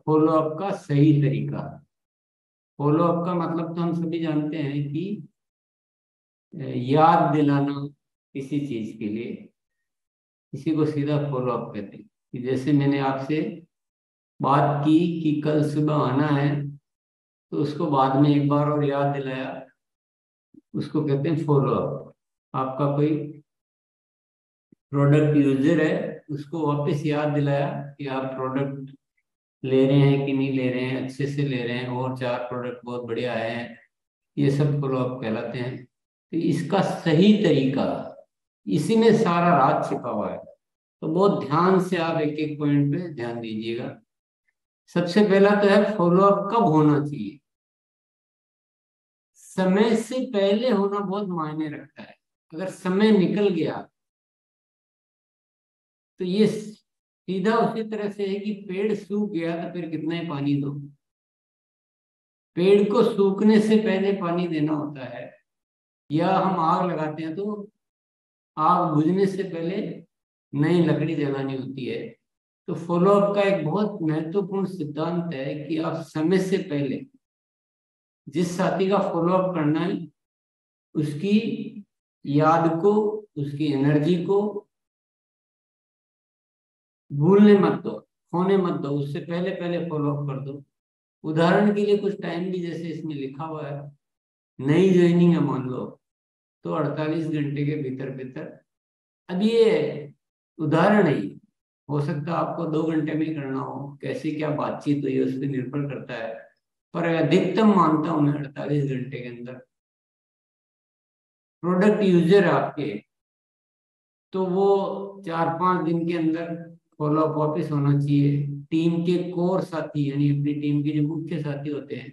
Follow up का सही तरीका। फॉलो अप का मतलब तो हम सभी जानते हैं कि याद दिलाना किसी चीज के लिए, इसी को सीधा फॉलो अप कहते हैं। कि जैसे मैंने आपसे बात की कि कल सुबह आना है, तो उसको बाद में एक बार और याद दिलाया, उसको कहते हैं फॉलो अप। आपका कोई प्रोडक्ट यूजर है, उसको वापस याद दिलाया कि आप प्रोडक्ट ले रहे हैं कि नहीं ले रहे हैं, अच्छे से ले रहे हैं, और 4 प्रोडक्ट बहुत बढ़िया आए हैं, ये सब फॉलो अप कहलाते हैं। तो इसका सही तरीका, इसी में सारा राज छिपा हुआ है। तो बहुत ध्यान से आप एक एक पॉइंट पे ध्यान दीजिएगा। सबसे पहला तो है फॉलो अप कब होना चाहिए। समय से पहले होना बहुत मायने रखता है। अगर समय निकल गया तो ये सीधा उसी तरह से है कि पेड़ सूख गया तो फिर कितना ही पानी दो। पेड़ को सूखने से पहले पानी देना होता है। या हम आग लगाते हैं तो आग बुझने से पहले नई लकड़ी जलानी होती है। तो फॉलो अप का एक बहुत महत्वपूर्ण सिद्धांत है कि आप समय से पहले जिस साथी का फॉलो अप करना है, उसकी याद को, उसकी एनर्जी को भूलने मत दो, खोने मत दो, उससे पहले पहले फॉलो अप कर दो। उदाहरण के लिए कुछ टाइम भी जैसे इसमें लिखा हुआ है, नई ज्वाइनिंग है मान लो, तो 48 घंटे के भीतर भीतर। अब ये उदाहरण है, हो सकता है आपको 2 घंटे में ही करना हो, कैसी क्या बातचीत हुई उस पर निर्भर करता है, पर अधिकतम मानता हूं मैं 48 घंटे के अंदर। प्रोडक्ट यूजर आपके, तो वो 4-5 दिन के अंदर फॉलो अप वापिस होना चाहिए। टीम के कोर साथी यानी अपनी टीम के जो मुख्य साथी होते हैं,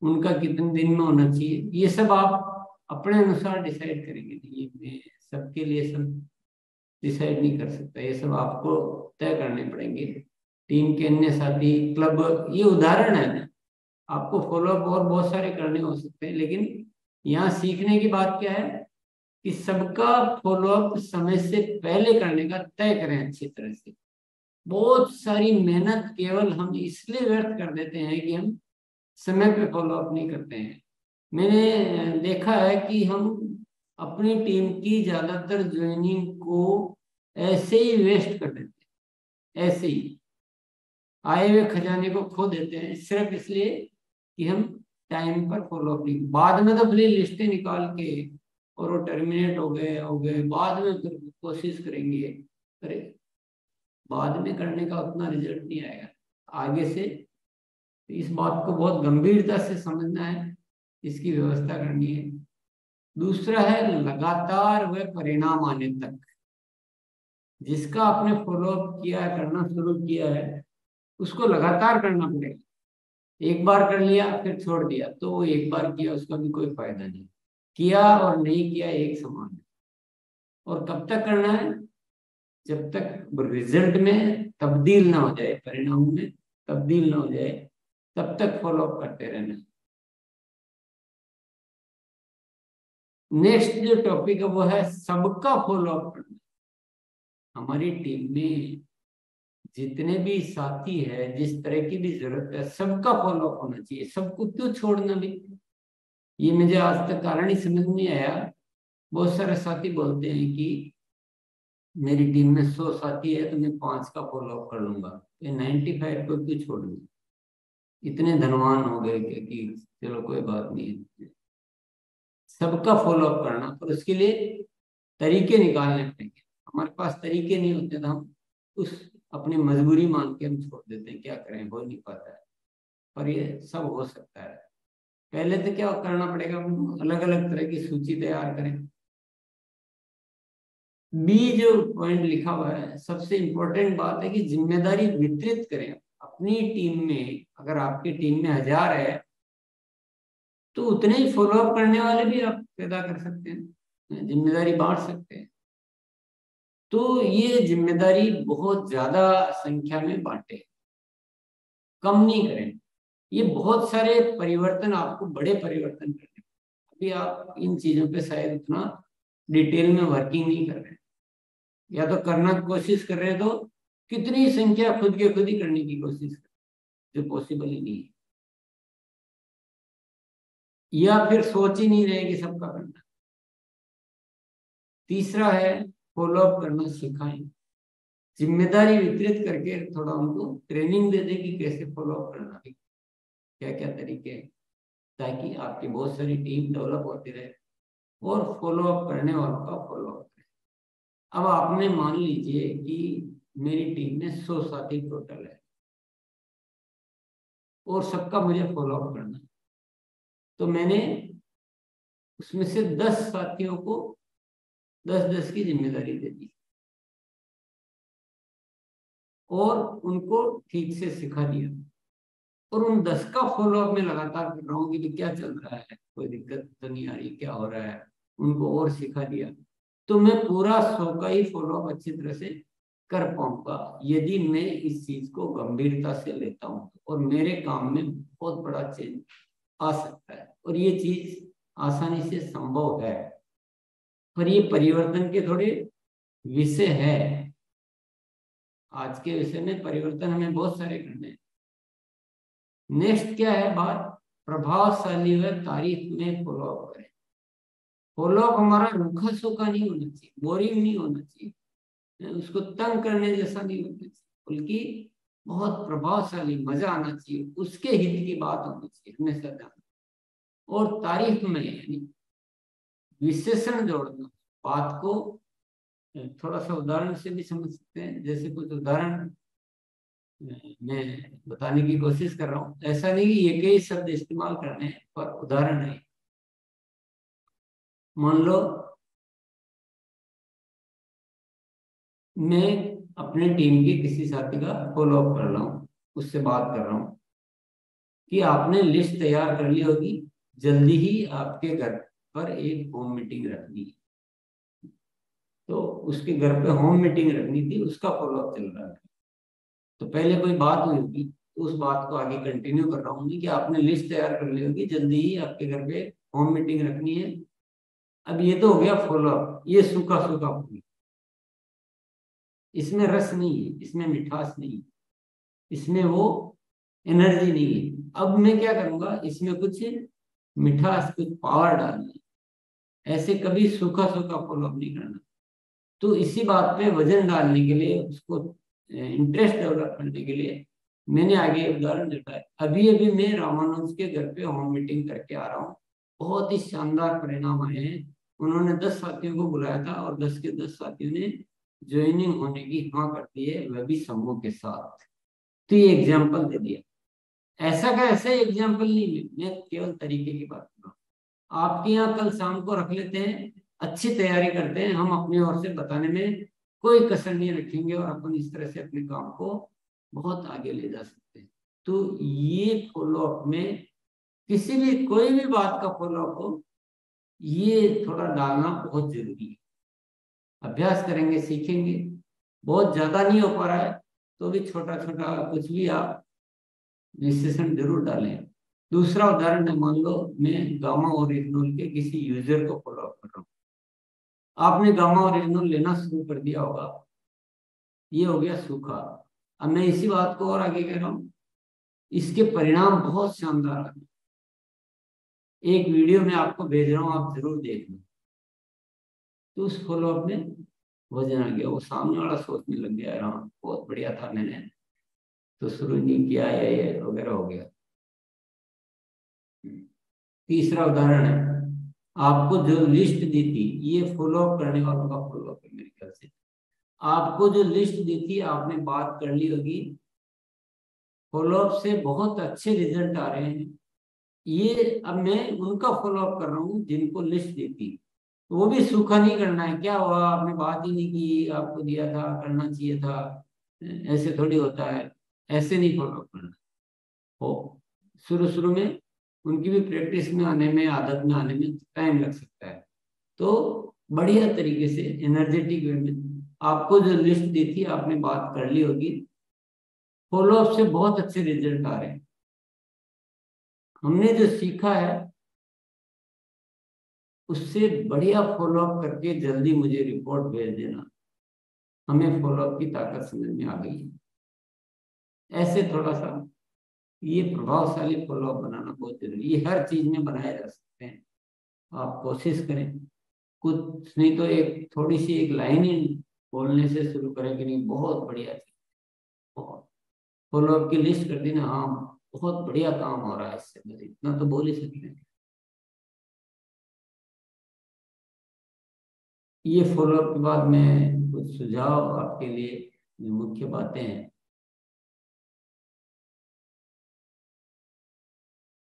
उनका कितने दिन में होना चाहिए, ये सब आप अपने अनुसार डिसाइड करेंगे। ये मैं सबके लिए सब डिसाइड नहीं कर सकता, ये सब आपको तय करने पड़ेंगे। टीम के अन्य साथी, क्लब, ये उदाहरण है ना। आपको फॉलो अप और बहुत सारे करने हो सकते हैं, लेकिन यहाँ सीखने की बात क्या है कि सबका फॉलो अप समय से पहले करने का तय करें अच्छी तरह से। बहुत सारी मेहनत केवल हम इसलिए व्यर्थ कर देते हैं कि हम समय पे फॉलो अप नहीं करते हैं। मैंने देखा है कि हम अपनी टीम की ज्यादातर ज्वाइनिंग को ऐसे ही वेस्ट कर देते हैं, ऐसे ही आए हुए खजाने को खो देते हैं, सिर्फ इसलिए कि हम टाइम पर फॉलो अप नहीं। बाद में तो अपनी लिस्टें निकाल के और वो टर्मिनेट हो गए बाद में फिर कोशिश करेंगे। अरे बाद में करने का उतना रिजल्ट नहीं आएगा आगे से। इस बात को बहुत गंभीरता से समझना है, इसकी व्यवस्था करनी है। दूसरा है लगातार वह परिणाम आने तक। जिसका आपने फॉलो अप किया है, करना शुरू किया है, उसको लगातार करना पड़ेगा। एक बार कर लिया फिर छोड़ दिया तो वो एक बार किया उसका भी कोई फायदा नहीं। किया और नहीं किया एक समान है। और कब तक करना है? जब तक रिजल्ट में तब्दील ना हो जाए, परिणाम में तब्दील ना हो जाए, तब तक फॉलो अप करते रहना। नेक्स्ट जो टॉपिक है वो है सबका फॉलो अप करना। हमारी टीम में जितने भी साथी है, जिस तरह की भी जरूरत है, सबका फॉलो अप होना चाहिए। सबको क्यों छोड़ना भी, ये मुझे आज तक कारण ही समझ नहीं आया। बहुत सारे साथी बोलते हैं कि मेरी टीम में 100 साथी है तो मैं 5 का फॉलो अप कर लूंगा, ये 95 को क्यों छोड़ दूंगा? इतने धनवान हो गए कि चलो कोई बात नहीं है। सबका फॉलो अप करना, पर उसके लिए तरीके निकालने पड़ेंगे। हमारे पास तरीके नहीं होते तो हम उस अपनी मजबूरी मान के हम छोड़ देते हैं, क्या करें, हो नहीं पाता है। पर ये सब हो सकता है। पहले तो क्या करना पड़ेगा, अलग अलग तरह की सूची तैयार करें। बी जो पॉइंट लिखा हुआ है, सबसे इंपॉर्टेंट बात है कि जिम्मेदारी वितरित करें अपनी टीम में। अगर आपकी टीम में 1000 है तो उतने ही फॉलो अप करने वाले भी आप पैदा कर सकते हैं, जिम्मेदारी बांट सकते हैं। तो ये जिम्मेदारी बहुत ज्यादा संख्या में बांटे, कम नहीं करें। ये बहुत सारे परिवर्तन, आपको बड़े परिवर्तन करने। अभी आप इन चीजों पे शायद उतना डिटेल में वर्किंग नहीं कर रहे हैं, या तो करना कोशिश कर रहे हैं तो कितनी संख्या खुद के खुद ही करने की कोशिश कर। जो पॉसिबल ही नहीं है, या फिर सोच ही नहीं रहे कि सबका करना। तीसरा है फॉलो अप करना सिखाएं, जिम्मेदारी वितरित करके थोड़ा उनको ट्रेनिंग दे दे कि कैसे फॉलो अप करना है, क्या क्या तरीके हैं, ताकि आपकी बहुत सारी टीम डेवलप होती रहे और फॉलो अप करने वालों का फॉलो अप करें। अब आपने मान लीजिए कि मेरी टीम में 100 साथी टोटल है और सबका मुझे फॉलो अप करना है, तो मैंने उसमें से 10 साथियों को 10-10 की जिम्मेदारी दे दी और उनको ठीक से सिखा दिया, और उन 10 का फॉलोअप में लगातार कर रहा हूँ कि क्या चल रहा है, कोई दिक्कत तो नहीं आ रही, क्या हो रहा है, उनको और सिखा दिया। तो मैं पूरा 100 का ही फॉलोअप अच्छी तरह से कर पाऊंगा यदि मैं इस चीज को गंभीरता से लेता हूँ, और मेरे काम में बहुत बड़ा चेंज आ सकता है, और ये चीज आसानी से संभव है। पर ये परिवर्तन के थोड़े विषय है, आज के विषय में परिवर्तन हमें बहुत सारे करने हैं। नेक्स्ट क्या है बात, प्रभावशाली व तारीफ में फॉलो अप करें। फॉलो अप हमारा रूखा सूखा नहीं होना चाहिए, बोरिंग नहीं होना चाहिए, उसको तंग करने जैसा नहीं होना चाहिए, बल्कि बहुत प्रभावशाली, मजा आना चाहिए, उसके हित की बात होनी चाहिए हमेशा ध्यान। और तारीफ में यानी विशेषण जोड़ना, बात को थोड़ा सा उदाहरण से भी समझ सकते हैं, जैसे कुछ उदाहरण मैं बताने की कोशिश कर रहा हूँ, ऐसा नहीं कि एक ही शब्द इस्तेमाल करने हैं, पर उदाहरण है। मान लो मैं अपने टीम के किसी साथी का फॉलो अप कर रहा हूँ, उससे बात कर रहा हूँ कि आपने लिस्ट तैयार कर ली होगी, जल्दी ही आपके घर पर एक होम मीटिंग रखनी है, तो उसके घर पे होम मीटिंग रखनी थी, उसका फॉलो अप चल रहा है। तो पहले कोई बात हुई होगी, तो उस बात को आगे कंटिन्यू कर रहा हूँ कि आपने लिस्ट तैयार कर ली होगी, जल्दी ही आपके घर पे होम मीटिंग रखनी है। अब ये तो हो गया फॉलो अप, ये सूखा सूखा फूल, इसमें रस नहीं है, इसमें मिठास नहीं है, इसमें वो एनर्जी नहीं है। अब मैं क्या करूंगा, इसमें कुछ मिठास, कुछ पावर डालना है, ऐसे कभी सूखा सूखा फॉलो अप नहीं करना। तो इसी बात पे वजन डालने के लिए, उसको इंटरेस्ट डेवलप करने के लिए मैंने आगे उदाहरण दिया है। अभी अभी मैं रामानुज के घर पे होम मीटिंग करके आ रहा हूँ, बहुत ही शानदार परिणाम आए हैं। उन्होंने 10 साथियों को बुलाया था और 10 के 10 साथियों ने ज्वाइनिंग होने की हाँ कर दी है, वह भी समूह के साथ। तो ये एग्जाम्पल दे दिया, ऐसा का ऐसा एग्जाम्पल नहीं, मैं केवल तरीके की बात कर रहा हूँ। आपके यहाँ कल शाम को रख लेते हैं, अच्छी तैयारी करते हैं, हम अपनी ओर से बताने में कोई कसर नहीं रखेंगे, और अपन इस तरह से अपने काम को बहुत आगे ले जा सकते हैं। तो ये फॉलो अप में किसी भी कोई भी बात का फॉलो अप हो, ये थोड़ा डालना बहुत जरूरी है। अभ्यास करेंगे सीखेंगे, बहुत ज्यादा नहीं हो पा रहा है तो भी छोटा छोटा कुछ भी आप विशेषण जरूर डालें। दूसरा उदाहरण है, मान लो मैं गामा ओरिजिनल के किसी यूजर को फॉलो अप कर रहा हूँ, आपने गामा ओरिजिनल लेना शुरू कर दिया होगा, ये हो गया सूखा। अब मैं इसी बात को और आगे कह रहा हूँ, इसके परिणाम बहुत शानदार आ गए। एक वीडियो में आपको भेज रहा हूँ, आप जरूर देख लो। तो उस फॉलो अप में वजन आ गया, वो सामने वाला सोचने लग गया, हाँ बहुत बढ़िया था, मैंने तो शुरू नहीं किया, या ये वगैरह हो गया। तीसरा उदाहरण है, आपको जो लिस्ट दी थी, ये फॉलो अप करने वालों का फॉलो अप है मेरे ख्याल से। आपको जो लिस्ट दी थी, आपने बात कर ली होगी, फॉलोअप से बहुत अच्छे रिजल्ट आ रहे हैं। ये अब मैं उनका फॉलोअप कर रहा हूँ जिनको लिस्ट दी थी, वो भी सूखा नहीं करना है, क्या हुआ आपने बात ही नहीं की, आपको दिया था, करना चाहिए था, ऐसे थोड़ी होता है, ऐसे नहीं फॉलोअप करना हो। शुरू शुरू में उनकी भी प्रैक्टिस में आने में, आदत में आने में टाइम लग सकता है। तो बढ़िया तरीके से एनर्जेटिक वे में आपको जो लिस्ट दी थी, आपने बात कर ली होगी, फॉलोअप से बहुत अच्छे रिजल्ट आ रहे हैं। हमने जो सीखा है उससे बढ़िया फॉलोअप करके जल्दी मुझे रिपोर्ट भेज देना, हमें फॉलोअप की ताकत समझ में आ गई है। ऐसे थोड़ा सा ये प्रभावशाली फॉलोअप बनाना बहुत जरूरी है। ये हर चीज में बनाया जा सकते हैं, आप कोशिश करें। कुछ नहीं तो एक थोड़ी सी एक लाइन ही बोलने से शुरू करें कि नहीं बहुत बढ़िया चीज, बहुत फॉलोअप की लिस्ट कर दी ना, हाँ बहुत बढ़िया काम हो रहा है इससे, बस इतना तो बोल ही सकते हैं। ये फॉलोअप के बाद में कुछ सुझाव आपके लिए, जो मुख्य बातें हैं।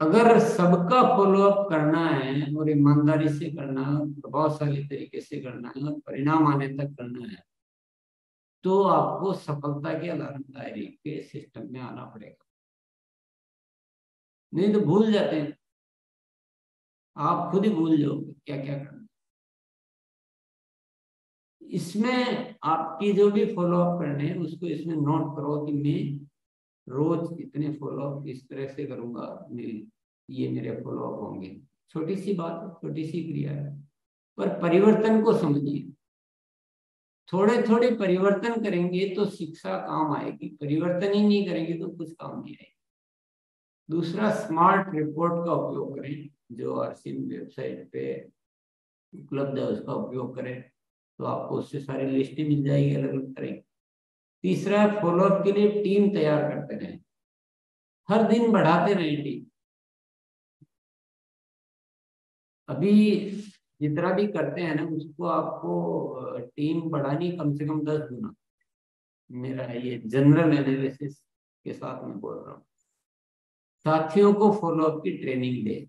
अगर सबका फॉलोअप करना है और ईमानदारी से करना है, प्रभावशाली तरीके से करना है और परिणाम आने तक करना है, तो आपको सफलता के अलार्म दायरे के सिस्टम में आना पड़ेगा। नहीं तो भूल जाते हैं, आप खुद ही भूल जाओगे क्या क्या करना। इसमें आपकी जो भी फॉलोअप करने हैं उसको इसमें नोट करो कि मैं रोज इतने फॉलोअप इस तरह से करूंगा, मैं ये मेरे फॉलोअप होंगे। छोटी सी बात है, छोटी सी क्रिया है, पर परिवर्तन को समझिए। थोड़े थोड़े परिवर्तन करेंगे तो शिक्षा काम आएगी, परिवर्तन ही नहीं करेंगे तो कुछ काम नहीं आएगा। दूसरा, स्मार्ट रिपोर्ट का उपयोग करें, जो आरसीएम वेबसाइट पे उपलब्ध है उसका उपयोग करें, तो आपको उससे सारी लिस्टें मिल जाएगी अलग अलग तरह की। तीसरा, फॉलोअप के लिए टीम तैयार करते रहें, हर दिन बढ़ाते रहें टीम। अभी जितना भी करते हैं ना उसको आपको टीम बढ़ानी कम से कम 10 गुना। मेरा ये जनरल एनालिसिस के साथ मैं बोल रहा हूँ। साथियों को फॉलोअप की ट्रेनिंग दे,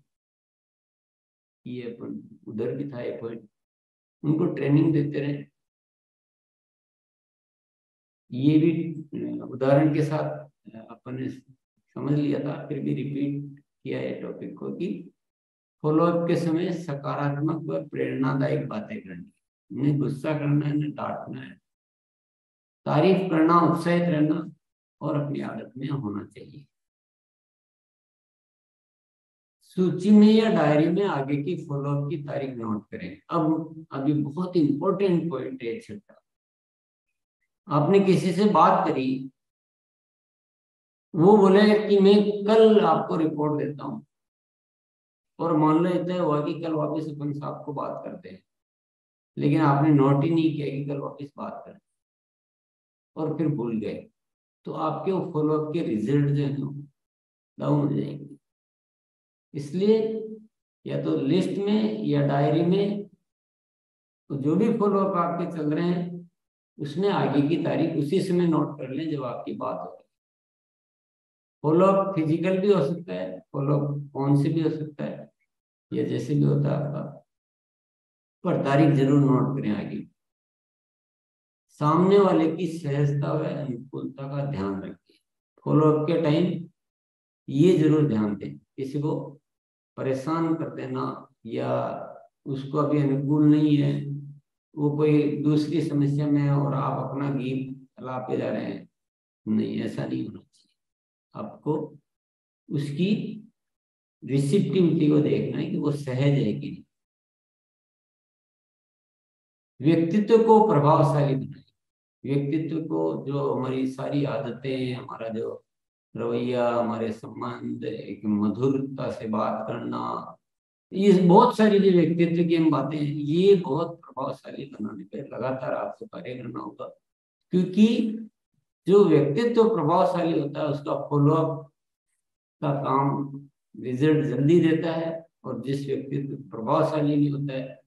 ये अपन उधर भी था एक पॉइंट, उनको ट्रेनिंग देते रहे। ये भी उदाहरण के साथ अपन ने समझ लिया था, फिर भी रिपीट किया है टॉपिक को कि फॉलोअप के समय सकारात्मक व प्रेरणादायक बातें करनी, उन्हें गुस्सा करना है न डांटना है, तारीफ करना, उत्साहित रहना और अपनी आदत में होना चाहिए। सूची में या डायरी में आगे की फॉलोअप की तारीख नोट करें। अब अभी बहुत इंपॉर्टेंट पॉइंट है छठा। आपने किसी से बात करी, वो बोले कि मैं कल आपको रिपोर्ट देता हूँ, और मान लो इतना हुआ कि कल वापस अपन साहब को बात करते हैं, लेकिन आपने नोट ही नहीं किया कि कल वापस बात करें और फिर भूल गए, तो आपके वो फॉलोअप के रिजल्ट जो है ना डाउन हो जाएंगे। इसलिए या तो लिस्ट में या डायरी में, तो जो भी फॉलोअप आपके चल रहे हैं उसमें आगे की तारीख उसी समय नोट कर लें जब आपकी बात हो। फॉलोअप फिजिकल भी हो सकता है, फॉलोअप फोन से भी हो सकता है, या जैसे भी होता है आपका, पर तारीख जरूर नोट करें आगे। सामने वाले की सहजता व अनुकूलता का ध्यान रखें। फॉलोअप के टाइम ये जरूर ध्यान दें, किसी को परेशान कर देना या उसको अभी अनुकूल नहीं है, वो कोई दूसरी समस्या में है और आप अपना गीत चलाते जा रहे हैं, नहीं, ऐसा नहीं होना चाहिए। आपको उसकी रिसिप्टिविटी को देखना है कि वो सहज है कि नहीं। व्यक्तित्व को प्रभावशाली बनाए, व्यक्तित्व को, जो हमारी सारी आदतें, हमारा जो रवैया, हमारे संबंध, एक मधुरता से बात करना, ये बहुत सारी जो व्यक्तित्व की हम बातें हैं, ये बहुत प्रभावशाली बनाने पे लगातार आपको कार्य करना होगा। क्योंकि जो व्यक्तित्व प्रभावशाली होता है उसका फॉलोअप का काम रिजल्ट जल्दी देता है, और जिस व्यक्तित्व प्रभावशाली नहीं होता है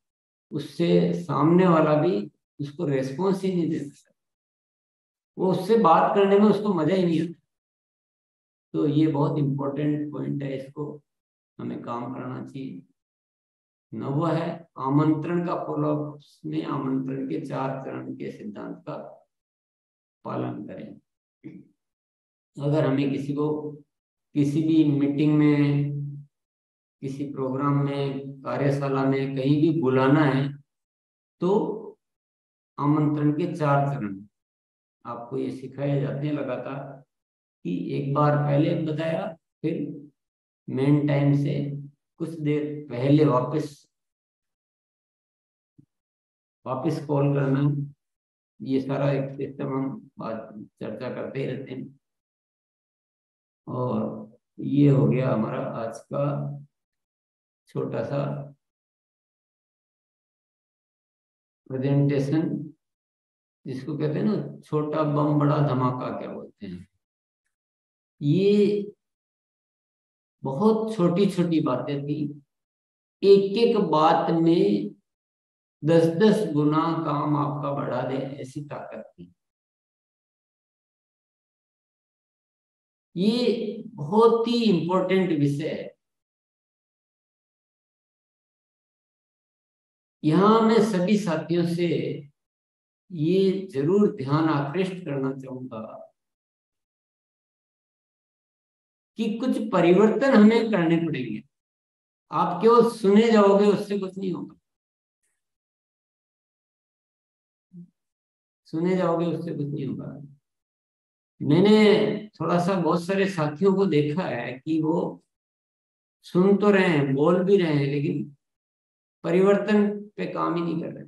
उससे सामने वाला भी उसको रेस्पॉन्स ही नहीं दे सकता, वो उससे बात करने में उसको मजा ही नहीं आता। तो ये बहुत इंपॉर्टेंट पॉइंट है, इसको हमें काम करना चाहिए। नौवा है आमंत्रण का फॉलोअप में आमंत्रण के 4 चरण के सिद्धांत का पालन करें। अगर हमें किसी को किसी भी मीटिंग में, किसी प्रोग्राम में, कार्यशाला में कहीं भी बुलाना है, तो आमंत्रण के 4 चरण आपको ये सिखाए जाते हैं लगातार, कि एक बार पहले बताया, फिर मेन टाइम से कुछ देर पहले वापस कॉल करना। ये सारा एक सिस्टम हम बात चर्चा करते ही रहते हैं। और ये हो गया हमारा आज का छोटा सा प्रेजेंटेशन, जिसको कहते हैं ना छोटा बम बड़ा धमाका क्या बोलते हैं। ये बहुत छोटी छोटी बातें थी, एक एक बात में 10-10 गुना काम आपका बढ़ा दे ऐसी ताकत थी। ये बहुत ही इंपॉर्टेंट विषय है। यहाँ मैं सभी साथियों से ये जरूर ध्यान आकृष्ट करना चाहूंगा कि कुछ परिवर्तन हमें करने पड़ेंगे। आप केवल सुने जाओगे उससे कुछ नहीं होगा, सुने जाओगे उससे कुछ नहीं होगा। मैंने थोड़ा सा बहुत सारे साथियों को देखा है कि वो सुन तो रहे हैं, बोल भी रहे हैं, लेकिन परिवर्तन पे काम ही नहीं कर रहे।